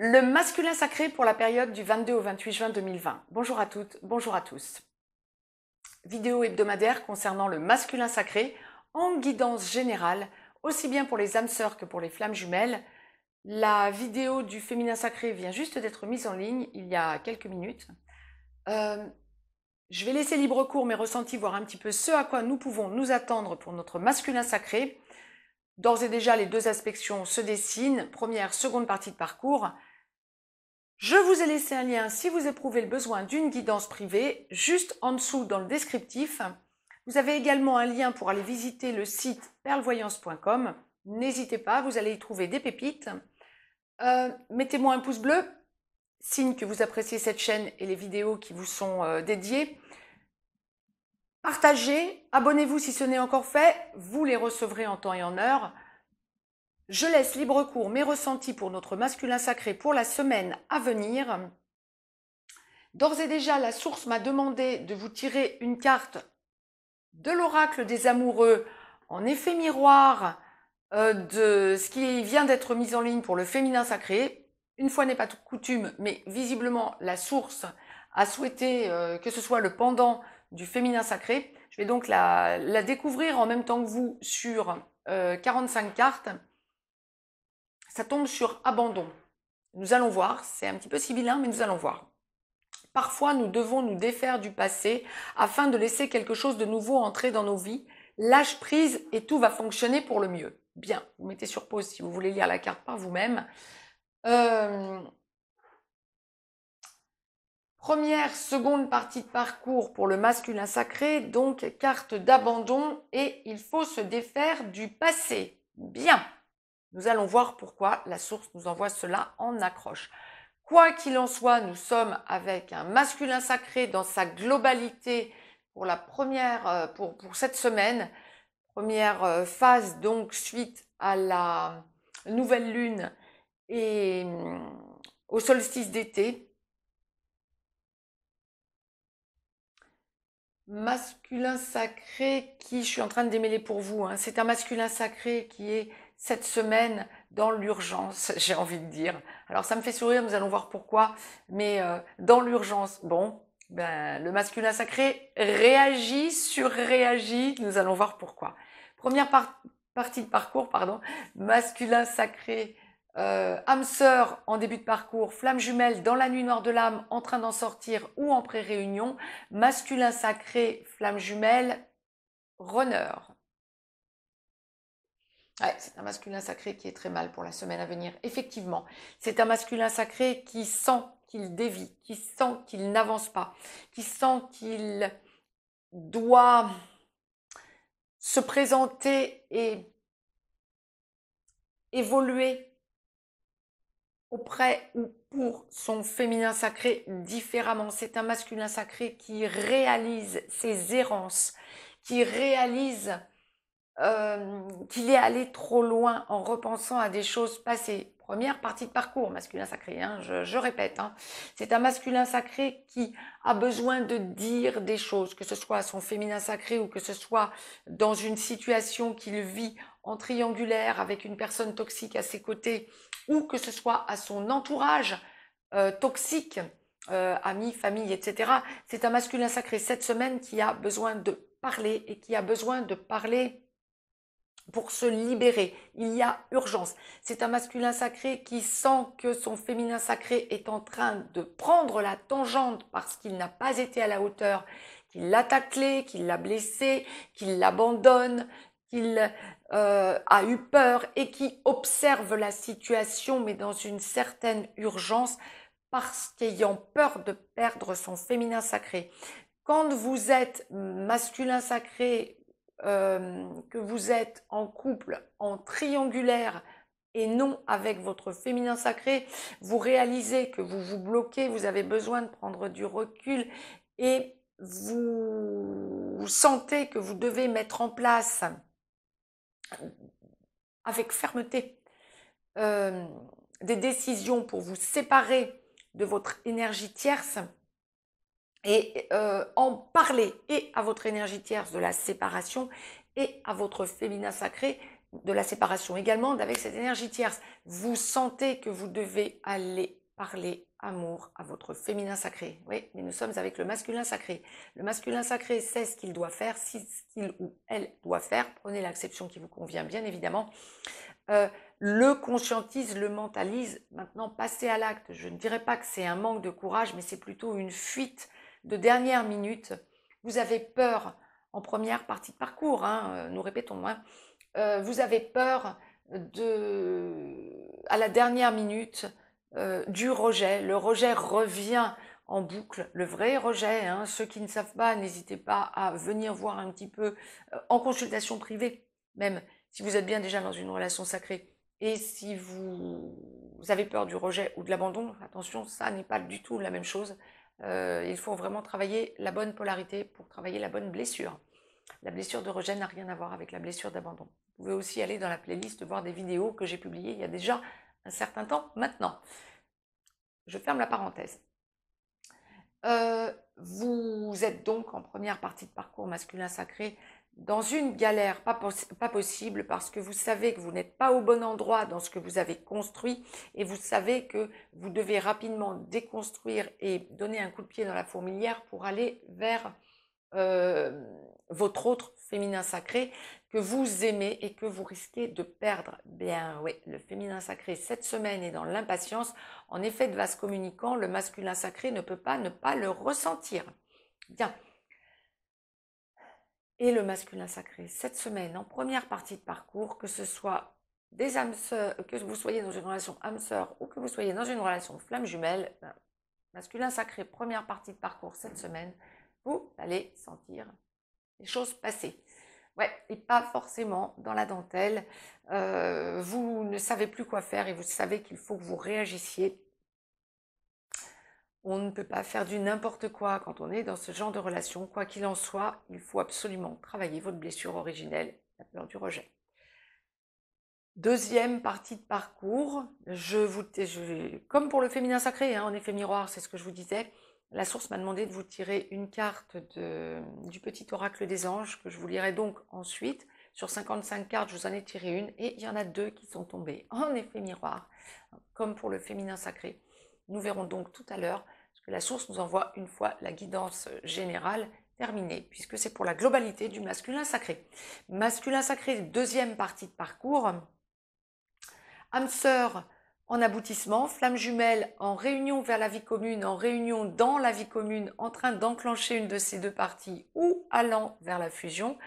Le masculin sacré pour la période du 22 au 28 juin 2020. Bonjour à toutes, bonjour à tous. Vidéo hebdomadaire concernant le masculin sacré en guidance générale, aussi bien pour les âmes sœurs que pour les flammes jumelles. La vidéo du féminin sacré vient juste d'être mise en ligne il y a quelques minutes. Je vais laisser libre cours mes ressentis, voir un petit peu ce à quoi nous pouvons nous attendre pour notre masculin sacré. D'ores et déjà, les deux aspections se dessinent, première, seconde partie de parcours. Je vous ai laissé un lien si vous éprouvez le besoin d'une guidance privée, juste en dessous dans le descriptif. Vous avez également un lien pour aller visiter le site perlevoyance.com. N'hésitez pas, vous allez y trouver des pépites. Mettez-moi un pouce bleu, signe que vous appréciez cette chaîne et les vidéos qui vous sont dédiées. Partagez, abonnez-vous si ce n'est encore fait, vous les recevrez en temps et en heure. Je laisse libre cours mes ressentis pour notre masculin sacré pour la semaine à venir. D'ores et déjà, la source m'a demandé de vous tirer une carte de l'oracle des amoureux en effet miroir de ce qui vient d'être mis en ligne pour le féminin sacré. Une fois n'est pas coutume, mais visiblement la source a souhaité que ce soit le pendant du féminin sacré. Je vais donc la découvrir en même temps que vous sur 45 cartes. Ça tombe sur abandon. Nous allons voir, c'est un petit peu sibyllin, mais nous allons voir. Parfois, nous devons nous défaire du passé afin de laisser quelque chose de nouveau entrer dans nos vies. Lâche prise et tout va fonctionner pour le mieux. Bien, vous mettez sur pause si vous voulez lire la carte par vous-même. Première, seconde partie de parcours pour le masculin sacré, donc carte d'abandon et il faut se défaire du passé. Bien. Nous allons voir pourquoi la source nous envoie cela en accroche. Quoi qu'il en soit, nous sommes avec un masculin sacré dans sa globalité pour la première, pour cette semaine. Première phase donc suite à la nouvelle lune et au solstice d'été. Masculin sacré qui, je suis en train de démêler pour vous, hein, c'est un masculin sacré qui est cette semaine dans l'urgence, j'ai envie de dire. Alors ça me fait sourire, nous allons voir pourquoi, mais dans l'urgence, bon, ben, le masculin sacré réagit, surréagit, nous allons voir pourquoi. Première partie de parcours, pardon, masculin sacré, âme sœur en début de parcours, flamme jumelle dans la nuit noire de l'âme, en train d'en sortir ou en pré-réunion, masculin sacré, flamme jumelle, runner. Ouais, c'est un masculin sacré qui est très mal pour la semaine à venir. Effectivement, c'est un masculin sacré qui sent qu'il dévie, qui sent qu'il n'avance pas, qui sent qu'il doit se présenter et évoluer auprès ou pour son féminin sacré différemment. C'est un masculin sacré qui réalise ses errances, qui réalise qu'il est allé trop loin en repensant à des choses passées. Première partie de parcours, masculin sacré, hein, je répète, hein. C'est un masculin sacré qui a besoin de dire des choses, que ce soit à son féminin sacré ou que ce soit dans une situation qu'il vit en triangulaire avec une personne toxique à ses côtés ou que ce soit à son entourage toxique, amis, famille, etc. C'est un masculin sacré cette semaine qui a besoin de parler et qui a besoin de parler pour se libérer. Il y a urgence. C'est un masculin sacré qui sent que son féminin sacré est en train de prendre la tangente parce qu'il n'a pas été à la hauteur, qu'il l'a taclé, qu'il l'a blessé, qu'il l'abandonne, qu'il a eu peur et qui observe la situation mais dans une certaine urgence parce qu'ayant peur de perdre son féminin sacré. Quand vous êtes masculin sacré, que vous êtes en couple, en triangulaire et non avec votre féminin sacré, vous réalisez que vous vous bloquez, vous avez besoin de prendre du recul et vous sentez que vous devez mettre en place avec fermeté des décisions pour vous séparer de votre énergie tierce et en parler et à votre énergie tierce de la séparation et à votre féminin sacré de la séparation également, avec cette énergie tierce. Vous sentez que vous devez aller parler amour à votre féminin sacré. Oui, mais nous sommes avec le masculin sacré. Le masculin sacré sait ce qu'il doit faire, ce qu'il ou elle doit faire. Prenez l'acception qui vous convient, bien évidemment. Le conscientise, le mentalise. Maintenant, passez à l'acte. Je ne dirais pas que c'est un manque de courage, mais c'est plutôt une fuite de dernière minute. Vous avez peur en première partie de parcours, hein, nous répétons, hein, vous avez peur à la dernière minute du rejet. Le rejet revient en boucle, le vrai rejet. Hein. Ceux qui ne savent pas, n'hésitez pas à venir voir un petit peu en consultation privée, même si vous êtes bien déjà dans une relation sacrée. Et si vous avez peur du rejet ou de l'abandon, attention, ça n'est pas du tout la même chose. Il faut vraiment travailler la bonne polarité pour travailler la bonne blessure. La blessure de rejet n'a rien à voir avec la blessure d'abandon. Vous pouvez aussi aller dans la playlist voir des vidéos que j'ai publiées il y a déjà un certain temps maintenant. Je ferme la parenthèse. Vous êtes donc en première partie de parcours masculin sacré dans une galère pas possible parce que vous savez que vous n'êtes pas au bon endroit dans ce que vous avez construit et vous savez que vous devez rapidement déconstruire et donner un coup de pied dans la fourmilière pour aller vers votre autre féminin sacré que vous aimez et que vous risquez de perdre. Bien oui, le féminin sacré cette semaine est dans l'impatience. En effet de vase communicant, le masculin sacré ne peut pas ne pas le ressentir. Bien. Et le masculin sacré cette semaine en première partie de parcours, que ce soit des âmes sœurs, que vous soyez dans une relation âme-sœur ou que vous soyez dans une relation flamme jumelle, masculin sacré première partie de parcours cette semaine, vous allez sentir les choses passer. Ouais, et pas forcément dans la dentelle. Vous ne savez plus quoi faire et vous savez qu'il faut que vous réagissiez. On ne peut pas faire du n'importe quoi quand on est dans ce genre de relation. Quoi qu'il en soit, il faut absolument travailler votre blessure originelle, la peur du rejet. Deuxième partie de parcours, comme pour le féminin sacré, hein, en effet miroir, c'est ce que je vous disais. La source m'a demandé de vous tirer une carte du petit oracle des anges, que je vous lirai donc ensuite. Sur 55 cartes, je vous en ai tiré une, et il y en a 2 qui sont tombées en effet miroir, comme pour le féminin sacré. Nous verrons donc tout à l'heure ce que la source nous envoie une fois la guidance générale terminée, puisque c'est pour la globalité du masculin sacré. Masculin sacré, deuxième partie de parcours. Âme sœur en aboutissement, flamme jumelle en réunion vers la vie commune, en réunion dans la vie commune, en train d'enclencher une de ces deux parties ou allant vers la fusion.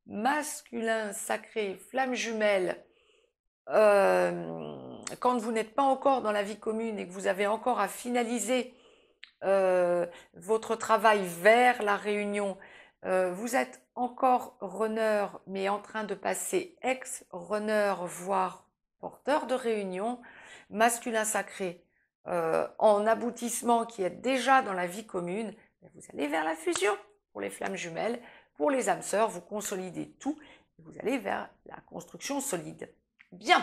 Masculin sacré, flamme jumelle, quand vous n'êtes pas encore dans la vie commune et que vous avez encore à finaliser votre travail vers la réunion, vous êtes encore runner mais en train de passer ex-runner voire porteur de réunion. Masculin sacré en aboutissement qui est déjà dans la vie commune, vous allez vers la fusion. Pour les flammes jumelles, pour les âmes sœurs, vous consolidez tout et vous allez vers la construction solide. Bien.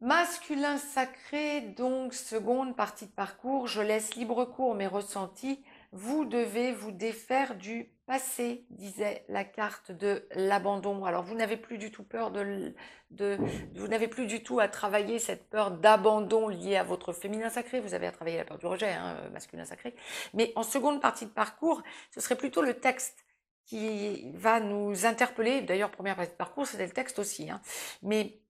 Masculin sacré, donc seconde partie de parcours, je laisse libre cours mes ressentis. Vous devez vous défaire du passé, disait la carte de l'abandon. Alors vous n'avez plus du tout peur vous n'avez plus du tout à travailler cette peur d'abandon liée à votre féminin sacré. Vous avez à travailler la peur du rejet, hein, masculin sacré. Mais en seconde partie de parcours, ce serait plutôt le texte qui va nous interpeller. D'ailleurs, première partie de parcours, c'était le texte aussi. Hein. Mais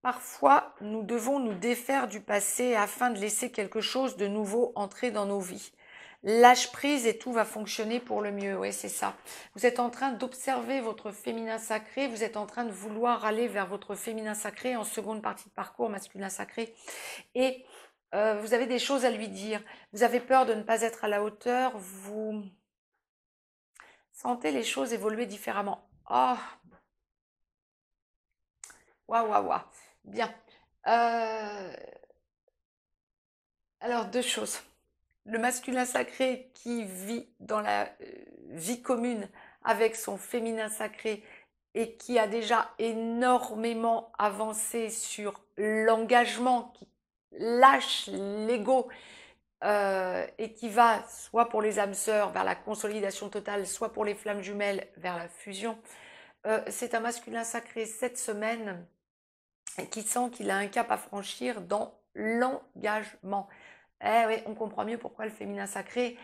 parfois, nous devons nous défaire du passé afin de laisser quelque chose de nouveau entrer dans nos vies. Lâche prise et tout va fonctionner pour le mieux. Oui, c'est ça. Vous êtes en train d'observer votre féminin sacré. Vous êtes en train de vouloir aller vers votre féminin sacré en seconde partie de parcours masculin sacré. Et vous avez des choses à lui dire. Vous avez peur de ne pas être à la hauteur. Vous sentez les choses évoluer différemment. Oh, waouh, waouh, waouh. Bien. Alors, deux choses. Le masculin sacré qui vit dans la vie commune avec son féminin sacré et qui a déjà énormément avancé sur l'engagement, qui lâche l'ego et qui va soit pour les âmes sœurs vers la consolidation totale, soit pour les flammes jumelles vers la fusion. C'est un masculin sacré cette semaine qui sent qu'il a un cap à franchir dans l'engagement. Eh oui, on comprend mieux pourquoi le féminin sacré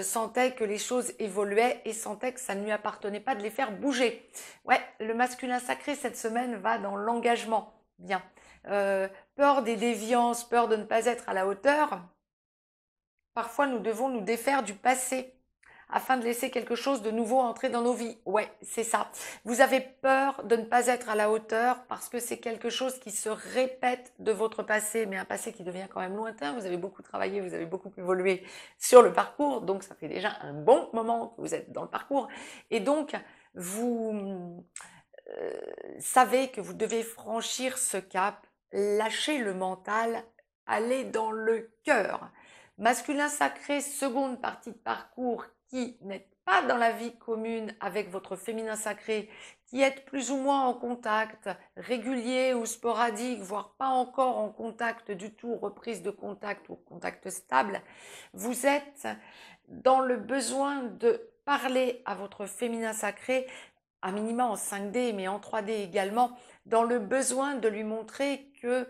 sentait que les choses évoluaient et sentait que ça ne lui appartenait pas de les faire bouger. Ouais, le masculin sacré cette semaine va dans l'engagement. Bien. Peur des déviances, peur de ne pas être à la hauteur. Parfois, nous devons nous défaire du passé afin de laisser quelque chose de nouveau entrer dans nos vies. Ouais, c'est ça. Vous avez peur de ne pas être à la hauteur parce que c'est quelque chose qui se répète de votre passé, mais un passé qui devient quand même lointain. Vous avez beaucoup travaillé, vous avez beaucoup évolué sur le parcours, donc ça fait déjà un bon moment que vous êtes dans le parcours. Et donc, vous savez que vous devez franchir ce cap, lâcher le mental, aller dans le cœur. Masculin sacré, seconde partie de parcours qui n'êtes pas dans la vie commune avec votre féminin sacré, qui êtes plus ou moins en contact régulier ou sporadique, voire pas encore en contact du tout, reprise de contact ou contact stable, vous êtes dans le besoin de parler à votre féminin sacré, à minima en 5D, mais en 3D également, dans le besoin de lui montrer que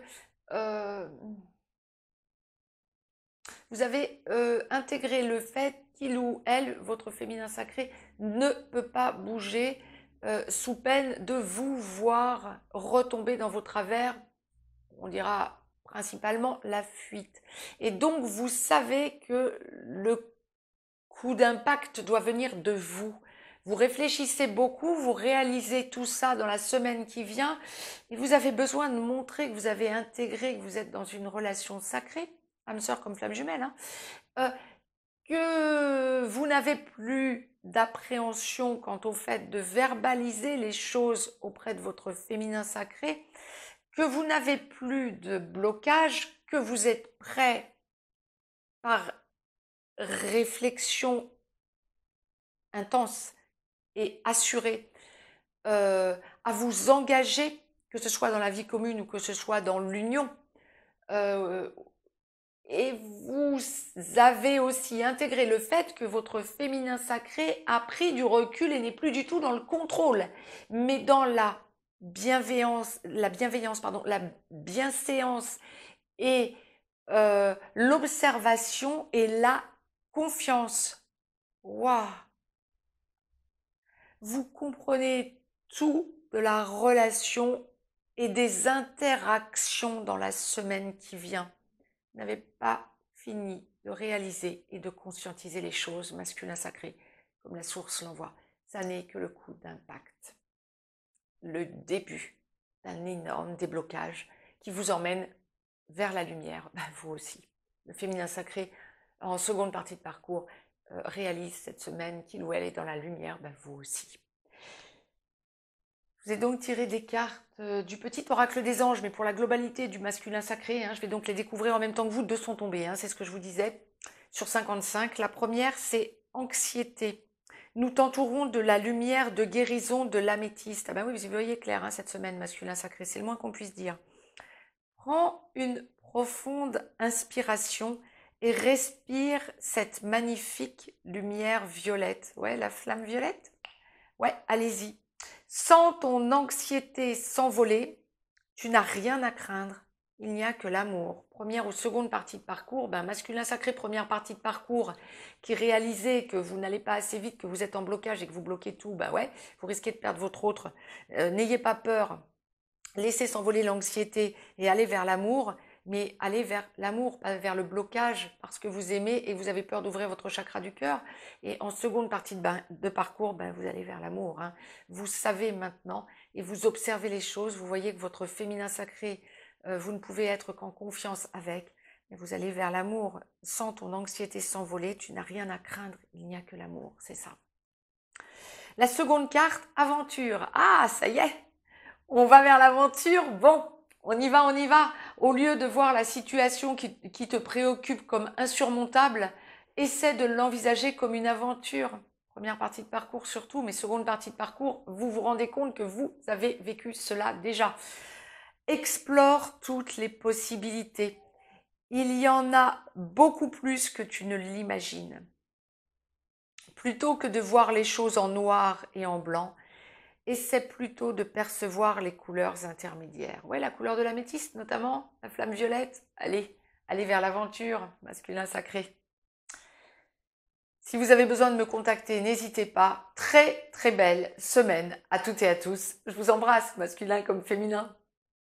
vous avez intégré le fait qu'il ou elle, votre féminin sacré, ne peut pas bouger sous peine de vous voir retomber dans vos travers, on dira principalement la fuite. Et donc, vous savez que le coup d'impact doit venir de vous. Vous réfléchissez beaucoup, vous réalisez tout ça dans la semaine qui vient et vous avez besoin de montrer que vous avez intégré, que vous êtes dans une relation sacrée, âme sœur comme flamme jumelle, hein, que vous n'avez plus d'appréhension quant au fait de verbaliser les choses auprès de votre féminin sacré, que vous n'avez plus de blocage, que vous êtes prêt par réflexion intense et assuré à vous engager, que ce soit dans la vie commune ou que ce soit dans l'union. Et vous avez aussi intégré le fait que votre féminin sacré a pris du recul et n'est plus du tout dans le contrôle, mais dans la bienséance et l'observation et la confiance. Waouh! Vous comprenez tout de la relation et des interactions dans la semaine qui vient. Vous n'avez pas fini de réaliser et de conscientiser les choses, masculin sacré, comme la source l'envoie. Ça n'est que le coup d'impact. Le début d'un énorme déblocage qui vous emmène vers la lumière, vous aussi. Le féminin sacré, en seconde partie de parcours, réalise cette semaine qu'il ou elle est dans la lumière, vous aussi. Je vous ai donc tiré des cartes du petit oracle des anges, mais pour la globalité du masculin sacré, je vais donc les découvrir en même temps que vous, deux sont tombés, c'est ce que je vous disais, sur 55. La première, c'est anxiété. Nous t'entourons de la lumière de guérison de l'améthyste. Ah ben oui, vous voyez clair cette semaine, masculin sacré, c'est le moins qu'on puisse dire. Prends une profonde inspiration et respire cette magnifique lumière violette. Ouais, la flamme violette? Ouais, allez-y. Sens ton anxiété s'envoler, tu n'as rien à craindre, il n'y a que l'amour. Première ou seconde partie de parcours, masculin sacré, première partie de parcours, qui réalisez que vous n'allez pas assez vite, que vous êtes en blocage et que vous bloquez tout, vous risquez de perdre votre autre. N'ayez pas peur, laissez s'envoler l'anxiété et allez vers l'amour, mais allez vers l'amour, pas vers le blocage, parce que vous aimez et vous avez peur d'ouvrir votre chakra du cœur. Et en seconde partie de parcours, vous allez vers l'amour. Vous savez maintenant et vous observez les choses. Vous voyez que votre féminin sacré, vous ne pouvez être qu'en confiance avec. Mais vous allez vers l'amour. Sans ton anxiété s'envoler, tu n'as rien à craindre. Il n'y a que l'amour. C'est ça. La seconde carte, aventure. Ah, ça y est, on va vers l'aventure. Bon. On y va, on y va. Au lieu de voir la situation qui te préoccupe comme insurmontable, essaie de l'envisager comme une aventure. Première partie de parcours surtout, mais seconde partie de parcours, vous vous rendez compte que vous avez vécu cela déjà. Explore toutes les possibilités. Il y en a beaucoup plus que tu ne l'imagines. Plutôt que de voir les choses en noir et en blanc, essaie plutôt de percevoir les couleurs intermédiaires. Ouais, la couleur de l'améthyste notamment, la flamme violette. Allez vers l'aventure, masculin sacré. Si vous avez besoin de me contacter, n'hésitez pas. Très très belle semaine à toutes et à tous. Je vous embrasse, masculin comme féminin.